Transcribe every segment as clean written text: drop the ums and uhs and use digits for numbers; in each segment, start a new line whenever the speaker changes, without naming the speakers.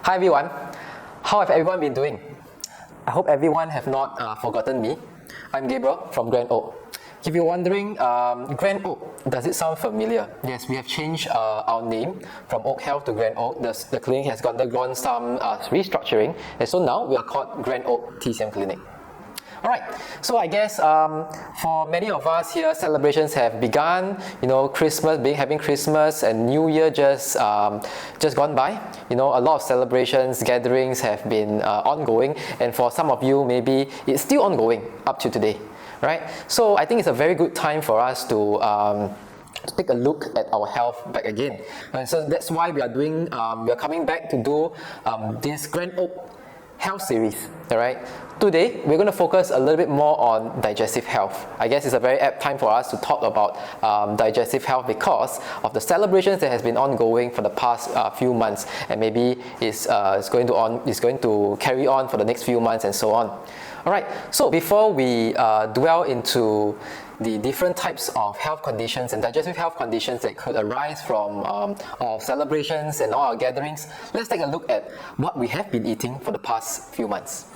Hi everyone, how have everyone been doing? I hope everyone have not forgotten me. I'm Gabriel from Grand Oak. If you're wondering, Grand Oak, does it sound familiar? Yes, we have changed our name from Oak Health to Grand Oak. The clinic has undergone some restructuring, and so now we are called Grand Oak TCM Clinic. Alright, so I guess for many of us here, celebrations have begun. You know, having Christmas and New Year just gone by. You know, a lot of celebrations, gatherings have been ongoing, and for some of you, maybe it's still ongoing up to today, right? So I think it's a very good time for us to take a look at our health back again. And so that's why we are coming back to do this Grand Oak Health series. Alright, today we're going to focus a little bit more on digestive health. I guess it's a very apt time for us to talk about digestive health because of the celebrations that has been ongoing for the past few months, and maybe is going to carry on for the next few months and so on. Alright, so before we dwell into the different types of health conditions and digestive health conditions that could arise from our celebrations and all our gatherings, let's take a look at what we have been eating for the past few months.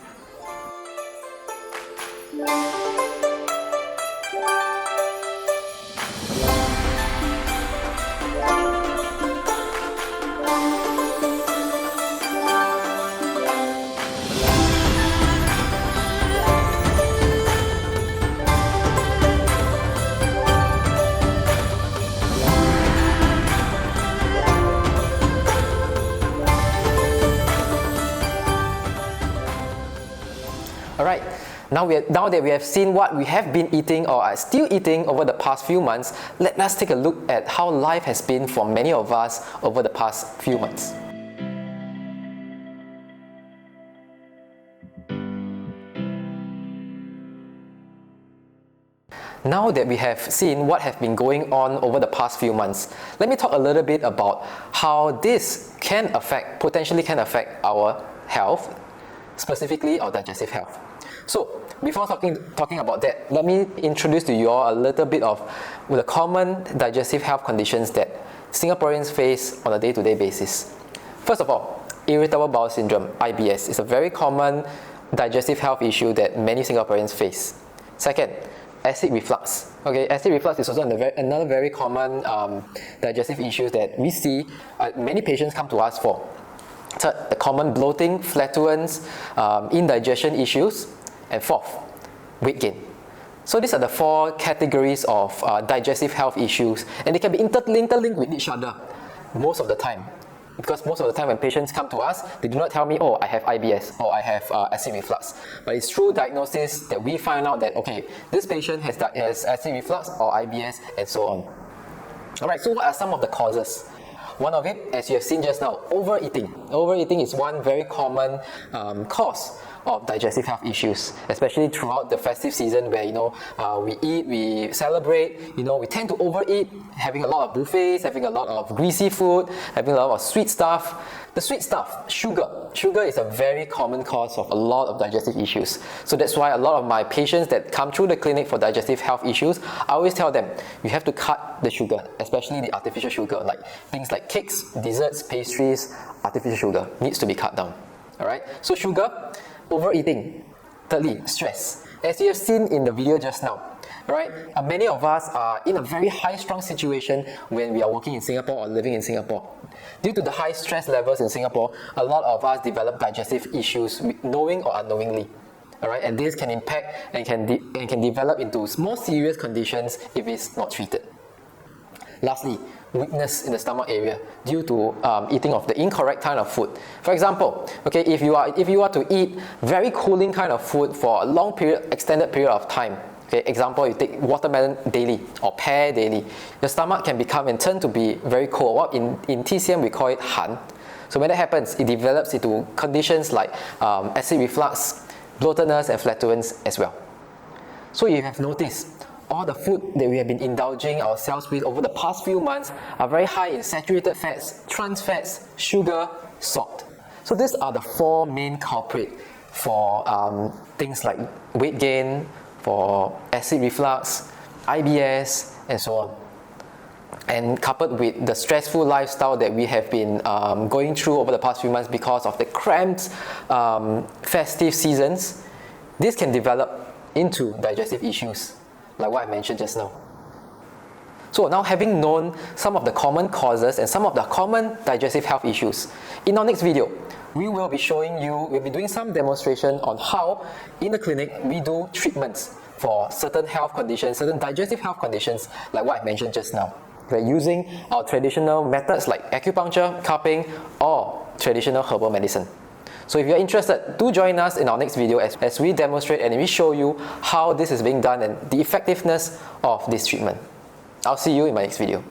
Alright, now that we have seen what we have been eating or are still eating over the past few months, let us take a look at how life has been for many of us over the past few months. Now that we have seen what has been going on over the past few months, let me talk a little bit about how this potentially can affect our health, specifically our digestive health. So, before talking about that, let me introduce to you all a little bit of the common digestive health conditions that Singaporeans face on a day-to-day basis. First of all, irritable bowel syndrome, IBS, is a very common digestive health issue that many Singaporeans face. Second, acid reflux. Okay, acid reflux is also another very common digestive issue that we see many patients come to us for. Third, the common bloating, flatulence, indigestion issues. And fourth, weight gain. So these are the four categories of digestive health issues, and they can be interlinked with each other most of the time. Because most of the time when patients come to us, they do not tell me, oh, I have IBS or I have acid reflux. But it's through diagnosis that we find out that, okay, this patient has acid reflux or IBS and so on. Alright, so what are some of the causes? One of it, as you have seen just now, overeating. Overeating is one very common cause of digestive health issues, especially throughout the festive season where, we eat, we celebrate, we tend to overeat, having a lot of buffets, having a lot of greasy food, having a lot of sweet stuff. The sweet stuff, sugar. Sugar is a very common cause of a lot of digestive issues. So that's why a lot of my patients that come through the clinic for digestive health issues, I always tell them, you have to cut the sugar, especially the artificial sugar, like things like cakes, desserts, pastries, artificial sugar needs to be cut down. Alright, so sugar, overeating. Thirdly, stress. As you have seen in the video just now, right? Many of us are in a very high-strung situation when we are working in Singapore or living in Singapore. Due to the high stress levels in Singapore, a lot of us develop digestive issues, knowing or unknowingly. Alright, and this can impact and can develop into more serious conditions if it's not treated. Lastly, weakness in the stomach area due to eating of the incorrect kind of food. For example, okay, if you are to eat very cooling kind of food for a extended period of time, okay, example, you take watermelon daily or pear daily, your stomach can become and turn to be very cold. What in TCM we call it Han. So when that happens, it develops into conditions like acid reflux, bloatedness and flatulence as well. So you have noticed all the food that we have been indulging ourselves with over the past few months are very high in saturated fats, trans fats, sugar, salt. So these are the four main culprits for things like weight gain, for acid reflux, IBS, and so on. And coupled with the stressful lifestyle that we have been going through over the past few months because of the cramped festive seasons, this can develop into digestive issues, like what I mentioned just now. So now, having known some of the common causes and some of the common digestive health issues, in our next video, we will be showing you, we'll be doing some demonstration on how in the clinic we do treatments for certain health conditions, certain digestive health conditions, like what I mentioned just now. We're using our traditional methods like acupuncture, cupping, or traditional herbal medicine. So if you're interested, do join us in our next video as we demonstrate and we show you how this is being done and the effectiveness of this treatment. I'll see you in my next video.